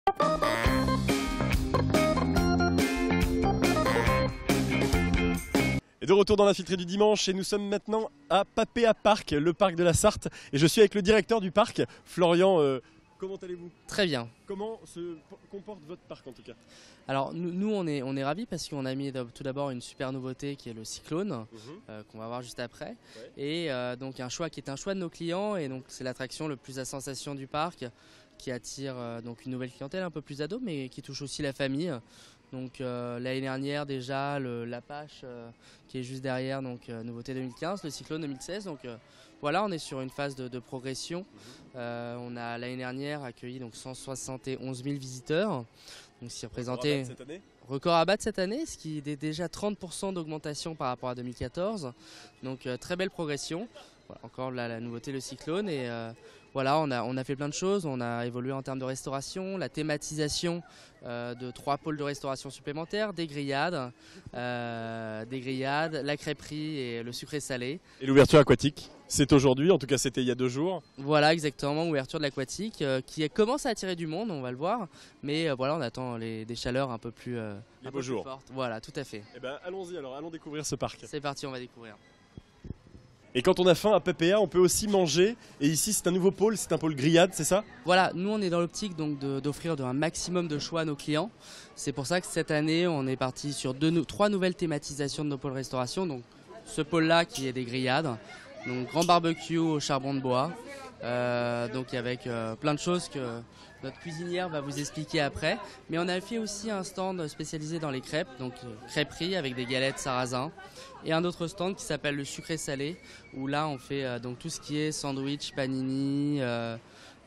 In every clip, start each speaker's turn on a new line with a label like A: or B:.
A: Et de retour dans l'infiltré du dimanche et nous sommes maintenant à Papéa Park, le parc de la Sarthe. Et je suis avec le directeur du parc, Florian. Comment allez-vous?
B: Très bien.
A: Comment se comporte votre parc en tout cas?
B: Alors nous on est ravis parce qu'on a mis tout d'abord une super nouveauté qui est le cyclone qu'on va voir juste après. Ouais. Et donc un choix qui est un choix de nos clients et donc c'est l'attraction le plus à sensation du parc qui attire donc une nouvelle clientèle un peu plus ado mais qui touche aussi la famille. Donc l'année dernière déjà l'Apache qui est juste derrière, donc nouveauté 2015, le cyclone 2016. Donc voilà, on est sur une phase de progression. On a l'année dernière accueilli donc 171 000 visiteurs. Donc ce qui représentait record à battre cette année, ce qui est déjà 30% d'augmentation par rapport à 2014. Donc très belle progression. Voilà, encore la nouveauté, le cyclone. Et voilà, on a fait plein de choses. On a évolué en termes de restauration, la thématisation de 3 pôles de restauration supplémentaires, des grillades, la crêperie et le sucré salé. Et
A: l'ouverture aquatique, c'est aujourd'hui, en tout cas c'était il y a 2 jours.
B: Voilà, exactement, ouverture de l'aquatique qui commence à attirer du monde, on va le voir. Mais voilà, on attend des chaleurs un peu plus, fortes. Voilà, tout à fait.
A: Eh ben, allons-y alors, allons découvrir ce parc.
B: C'est parti, on va découvrir.
A: Et quand on a faim à Papéa, on peut aussi manger. Et ici, c'est un nouveau pôle, c'est un pôle grillade, c'est ça?
B: Voilà, nous on est dans l'optique donc d'offrir un maximum de choix à nos clients. C'est pour ça que cette année, on est parti sur 3 nouvelles thématisations de nos pôles restauration. Donc ce pôle-là qui est des grillades, donc grand barbecue au charbon de bois, donc avec plein de choses que notre cuisinière va vous expliquer après. Mais on a fait aussi un stand spécialisé dans les crêpes, donc crêperie avec des galettes sarrasin. Et un autre stand qui s'appelle le sucré salé, où là on fait donc tout ce qui est sandwich, panini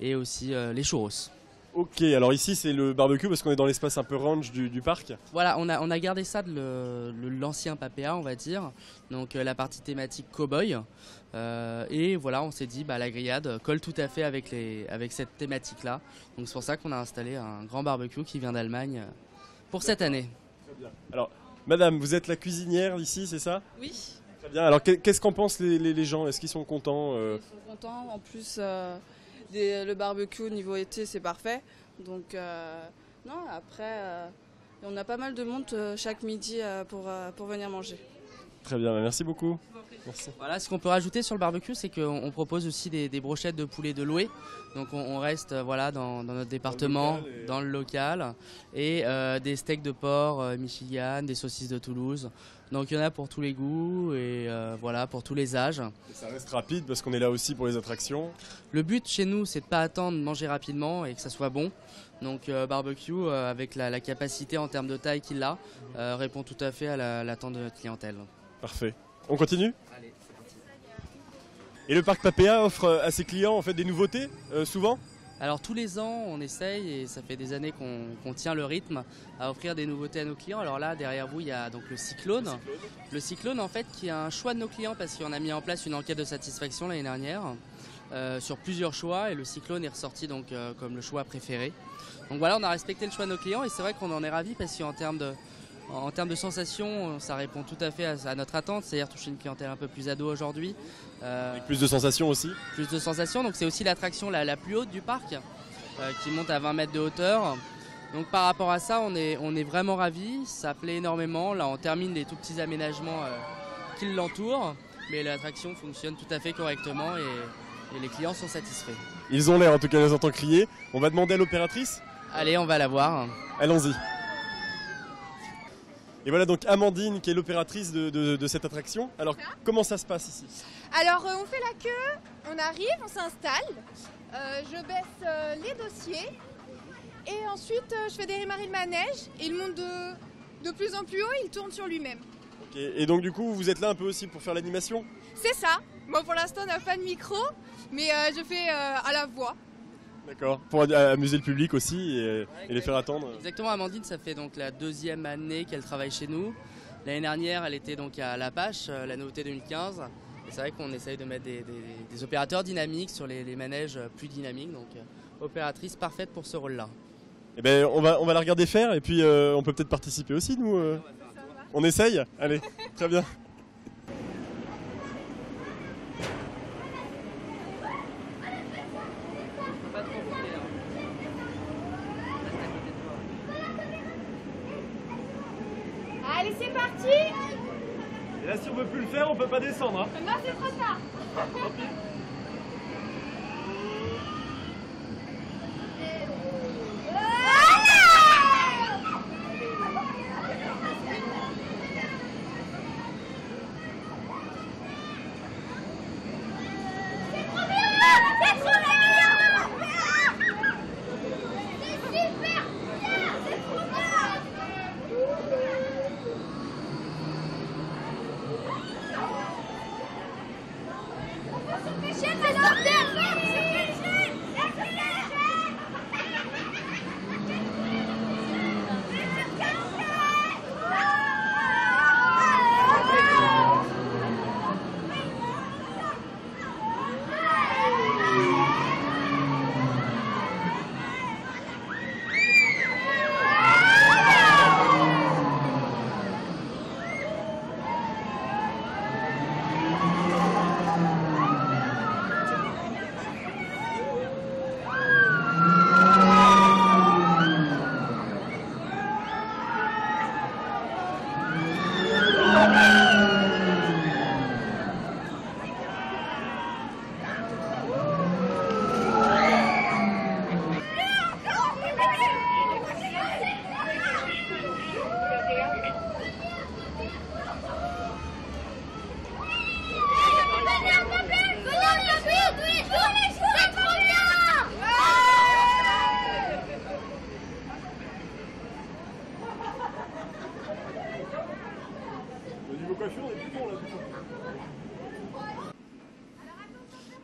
B: et aussi les churros.
A: Ok, alors ici c'est le barbecue parce qu'on est dans l'espace un peu ranch du parc.
B: Voilà, on a gardé ça de l'ancien Papéa, on va dire, donc la partie thématique cow-boy. Et voilà, on s'est dit la grillade colle tout à fait avec cette thématique-là. Donc c'est pour ça qu'on a installé un grand barbecue qui vient d'Allemagne pour cette année.
A: Très bien. Alors, madame, vous êtes la cuisinière ici, c'est ça?
C: Oui.
A: Très bien, alors qu'est-ce qu'en pensent les gens? Est-ce qu'ils sont contents?
C: Ils sont contents, en plus le barbecue niveau été c'est parfait. Donc non, après on a pas mal de monde chaque midi pour venir manger.
A: Très bien, merci beaucoup. Merci.
B: Voilà, ce qu'on peut rajouter sur le barbecue, c'est qu'on propose aussi des brochettes de poulet de louer. Donc on reste voilà, dans notre département, dans le local. Et des steaks de porc Michigan, des saucisses de Toulouse. Donc il y en a pour tous les goûts et voilà, pour tous les âges.
A: Et ça reste rapide parce qu'on est là aussi pour les attractions.
B: Le but chez nous, c'est de ne pas attendre de manger rapidement et que ça soit bon. Donc barbecue, avec la capacité en termes de taille qu'il a, répond tout à fait à l'attente de notre clientèle.
A: Parfait. On continue?
B: Allez, c'est parti.
A: Et le parc Papéa offre à ses clients en fait des nouveautés souvent?
B: Alors tous les ans, on essaye, et ça fait des années qu'on tient le rythme, à offrir des nouveautés à nos clients. Alors là, derrière vous, il y a donc le cyclone. Le cyclone, en fait, qui est un choix de nos clients parce qu'on a mis en place une enquête de satisfaction l'année dernière sur plusieurs choix, et le cyclone est ressorti donc comme le choix préféré. Donc voilà, on a respecté le choix de nos clients et c'est vrai qu'on en est ravis parce qu'en termes de sensations, ça répond tout à fait à notre attente, c'est-à-dire toucher une clientèle un peu plus ado aujourd'hui.
A: Avec plus de sensations aussi?
B: Plus de sensations, donc c'est aussi l'attraction la plus haute du parc, qui monte à 20 mètres de hauteur. Donc par rapport à ça, on est vraiment ravis, ça plaît énormément. Là on termine les tout petits aménagements qui l'entourent, mais l'attraction fonctionne tout à fait correctement et les clients sont satisfaits.
A: Ils ont l'air en tout cas, les entend crier. On va demander à l'opératrice?
B: Allez, on va la voir.
A: Allons-y. Et voilà donc Amandine qui est l'opératrice de cette attraction. Alors comment ça se passe ici?
D: Alors on fait la queue, on arrive, on s'installe, je baisse les dossiers et ensuite je fais démarrer le manège et il monte de plus en plus haut, il tourne sur lui-même.
A: Ok, et donc du coup vous êtes là un peu aussi pour faire l'animation?
D: C'est ça. Bon, pour l'instant on n'a pas de micro, mais je fais à la voix.
A: D'accord, pour amuser le public aussi et les faire attendre.
B: Exactement, Amandine, ça fait donc la 2e année qu'elle travaille chez nous. L'année dernière, elle était donc à l'Apache, la nouveauté 2015. Et c'est vrai qu'on essaye de mettre des opérateurs dynamiques sur les manèges plus dynamiques. Donc opératrice parfaite pour ce rôle-là.
A: Eh ben, on va la regarder faire et puis on peut peut-être participer aussi, nous. On essaye? Allez, très bien.
D: Allez, c'est parti.
A: Et là, si on veut plus le faire, on peut pas descendre. Hein.
D: Non, c'est trop tard.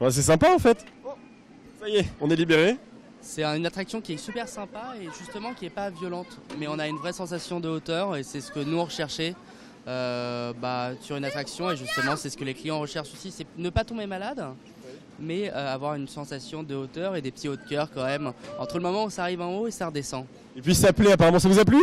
A: Ouais, c'est sympa en fait. Ça y est, on est libéré.
B: C'est une attraction qui est super sympa et justement qui n'est pas violente. Mais on a une vraie sensation de hauteur et c'est ce que nous on recherchait sur une attraction. Et justement, c'est ce que les clients recherchent aussi. C'est ne pas tomber malade, mais avoir une sensation de hauteur et des petits hauts de cœur quand même. Entre le moment où ça arrive en haut et ça redescend.
A: Et puis ça plaît, apparemment ça vous a plu?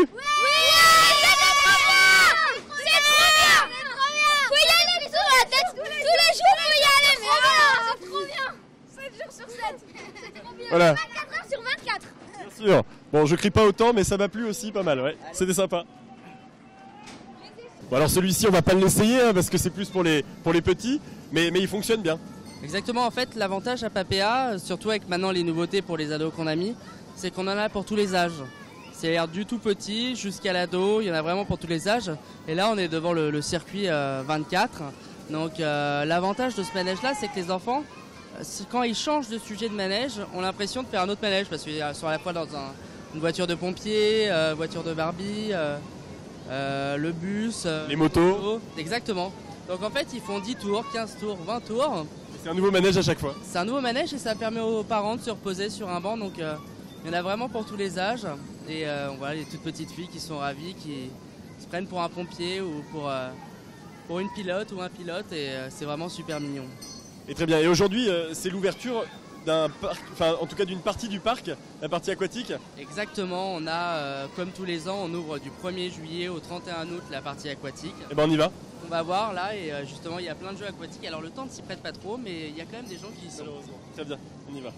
A: Voilà.
D: 24 heures sur 24.
A: Bien sûr. Bon, je crie pas autant, mais ça m'a plu aussi pas mal, ouais. C'était sympa. Bon, alors celui-ci, on va pas l'essayer hein, parce que c'est plus pour les petits, mais il fonctionne bien.
B: Exactement, en fait, l'avantage à Papéa, surtout avec maintenant les nouveautés pour les ados qu'on a mis, c'est qu'on en a pour tous les âges. C'est-à-dire du tout petit jusqu'à l'ado, il y en a vraiment pour tous les âges. Et là, on est devant le circuit 24. Donc, l'avantage de ce manège-là, c'est que les enfants, quand ils changent de sujet de manège, ont l'impression de faire un autre manège parce qu'ils sont à la fois dans une voiture de pompier, voiture de Barbie, le bus,
A: les motos.
B: Exactement. Donc en fait, ils font 10 tours, 15 tours, 20 tours.
A: C'est un nouveau manège à chaque fois.
B: C'est un nouveau manège et ça permet aux parents de se reposer sur un banc. Donc il y en a vraiment pour tous les âges. Et voilà, les toutes petites filles qui sont ravies, qui se prennent pour un pompier ou pour une pilote ou un pilote. Et c'est vraiment super mignon.
A: Et très bien. Et aujourd'hui, c'est l'ouverture d'un parc, enfin en tout cas d'une partie du parc, la partie aquatique.
B: Exactement. On a, comme tous les ans, on ouvre du 1er juillet au 31 août la partie aquatique.
A: Et ben on y va.
B: On va voir là et justement il y a plein de jeux aquatiques. Alors le temps ne s'y prête pas trop, mais il y a quand même des gens qui y sont.
A: Malheureusement. Très bien. On y va.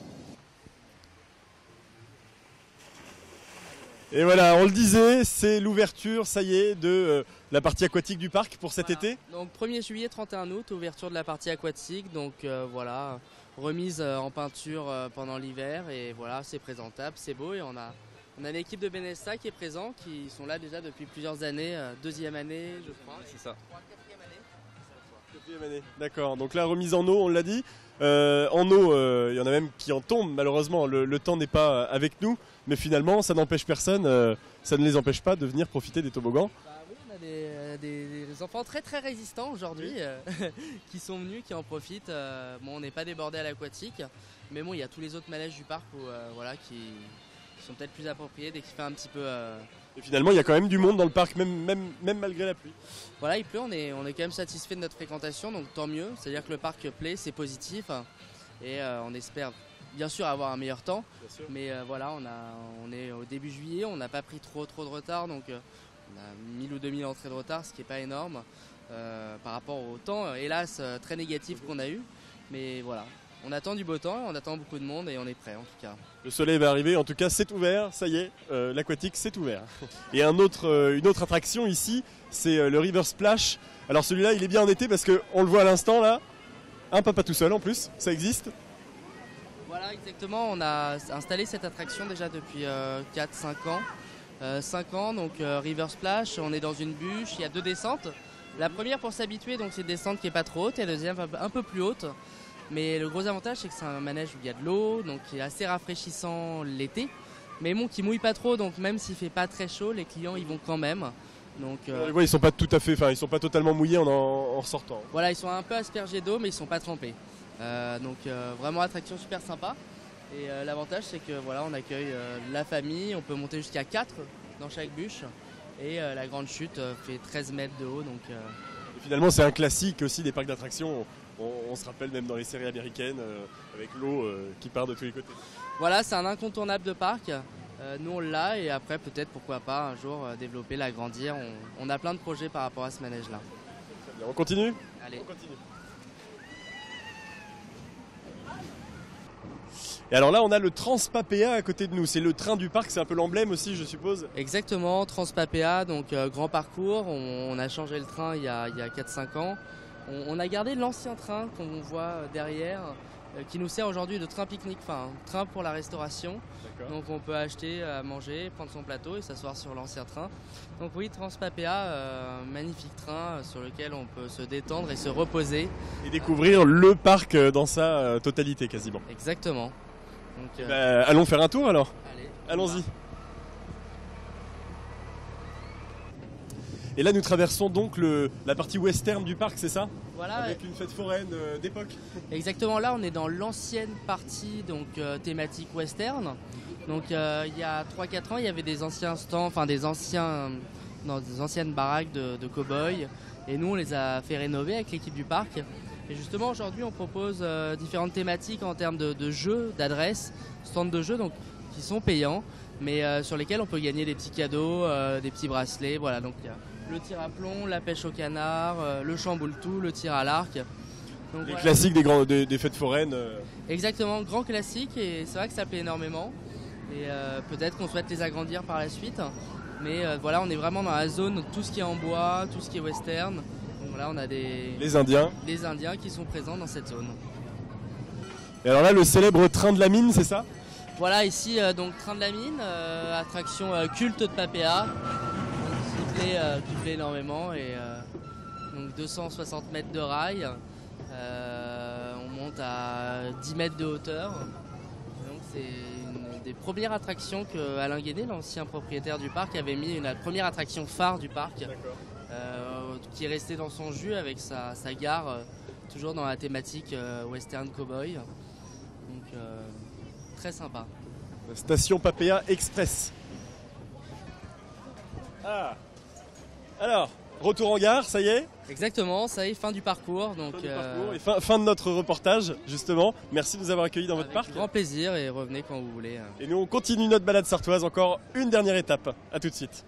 A: Et voilà, on le disait, c'est l'ouverture, ça y est, de la partie aquatique du parc pour cet été.
B: Donc 1er juillet, 31 août, ouverture de la partie aquatique. Donc voilà, remise en peinture pendant l'hiver. Et voilà, c'est présentable, c'est beau. Et on a l'équipe de Benesta qui est présente, qui sont là déjà depuis plusieurs années, deuxième année je crois.
A: C'est ça.
B: Quatrième année.
A: Quatrième année, d'accord. Donc la remise en eau, on l'a dit. En eau, il y en a même qui en tombent, malheureusement, le temps n'est pas avec nous. Mais finalement, ça n'empêche personne, ça ne les empêche pas de venir profiter des toboggans.
B: Bah oui, on a des enfants très très résistants aujourd'hui qui sont venus, qui en profitent. Bon, on n'est pas débordé à l'aquatique, mais bon, il y a tous les autres manèges du parc qui sont peut-être plus appropriés dès qu'il fait un petit peu...
A: Et finalement, il y a quand même du monde dans le parc, même malgré la pluie.
B: Voilà, il pleut, on est quand même satisfait de notre fréquentation, donc tant mieux. C'est-à-dire que le parc plaît, c'est positif, et on espère bien sûr avoir un meilleur temps. Mais voilà, on est au début juillet, on n'a pas pris trop de retard, donc on a 1000 ou 2000 entrées de retard, ce qui n'est pas énorme par rapport au temps, hélas, très négatif qu'on a eu. Mais voilà, on attend du beau temps, on attend beaucoup de monde et on est prêt en tout cas.
A: Le soleil va arriver, en tout cas c'est ouvert, ça y est, l'aquatique c'est ouvert. Et une autre attraction ici, c'est le River Splash. Alors celui-là il est bien en été parce qu'on le voit à l'instant là, un papa tout seul en plus, ça existe.
B: Voilà exactement, on a installé cette attraction déjà depuis 4-5 ans. 5 ans, donc River Splash, on est dans une bûche, il y a 2 descentes. La première pour s'habituer, donc c'est une descente qui est pas trop haute, et la deuxième un peu plus haute. Mais le gros avantage c'est que c'est un manège où il y a de l'eau, donc qui est assez rafraîchissant l'été. Mais bon, qui mouille pas trop, donc même s'il fait pas très chaud, les clients y vont quand même. Donc,
A: ouais, ils sont pas tout à fait, ils sont pas totalement mouillés en ressortant.
B: Voilà, ils sont un peu aspergés d'eau, mais ils sont pas trempés. Donc vraiment attraction super sympa. Et l'avantage c'est que voilà, on accueille la famille, on peut monter jusqu'à 4 dans chaque bûche. Et la grande chute fait 13 mètres de haut. Donc,
A: et finalement c'est un classique aussi des parcs d'attractions. On se rappelle même dans les séries américaines avec l'eau qui part de tous les côtés.
B: Voilà, c'est un incontournable de parc. Nous on l'a et après peut-être pourquoi pas un jour développer, l'agrandir. On a plein de projets par rapport à ce manège là.
A: Très bien, on continue ?
B: Allez.
A: On continue. Et alors là on a le Transpapéa à côté de nous, c'est le train du parc, c'est un peu l'emblème aussi je suppose.
B: Exactement, Transpapéa, donc grand parcours, on a changé le train il y a 4-5 ans. On a gardé l'ancien train qu'on voit derrière, qui nous sert aujourd'hui de train pique-nique, enfin train pour la restauration. Donc on peut acheter à manger, prendre son plateau et s'asseoir sur l'ancien train. Donc oui, Transpapéa, magnifique train sur lequel on peut se détendre et se reposer.
A: Et découvrir le parc dans sa totalité quasiment.
B: Exactement. Donc,
A: allons faire un tour alors.
B: Allez,
A: allons-y. Et là nous traversons donc la partie western du parc, c'est ça ?
B: Voilà.
A: Avec une fête foraine d'époque.
B: Exactement, là on est dans l'ancienne partie donc thématique western. Donc il y a 3-4 ans il y avait des anciens stands, enfin des anciennes baraques de cow-boys. Et nous on les a fait rénover avec l'équipe du parc. Et justement aujourd'hui on propose différentes thématiques en termes de jeux, d'adresses, stands de jeux donc, qui sont payants, mais sur lesquels on peut gagner des petits cadeaux, des petits bracelets. Voilà, donc il y a le tir à plomb, la pêche au canard, le chamboule-tout, le tir à l'arc. Donc,
A: les classiques des fêtes foraines.
B: Exactement, grand classique et c'est vrai que ça plaît énormément. Et peut-être qu'on souhaite les agrandir par la suite. Mais voilà, on est vraiment dans la zone, tout ce qui est en bois, tout ce qui est western. Donc voilà, on a les Indiens qui sont présents dans cette zone.
A: Et alors là, le célèbre train de la mine, c'est ça ?
B: Voilà, ici, donc train de la mine, attraction culte de Papéa. Qui plaît énormément et donc 260 mètres de rail, on monte à 10 mètres de hauteur. Donc c'est une des premières attractions que Alain Guédé, l'ancien propriétaire du parc, avait mis, la première attraction phare du parc, qui est restée dans son jus avec sa gare, toujours dans la thématique western cowboy. Donc très sympa.
A: La station Papéa Express. Ah. Alors, retour en gare, ça y est ?
B: Exactement, ça y est, fin du parcours. Donc,
A: et fin de notre reportage, justement. Merci de nous avoir accueillis dans votre parc.
B: Avec grand plaisir et revenez quand vous voulez.
A: Et nous, on continue notre balade sartoise, encore une dernière étape. À tout de suite.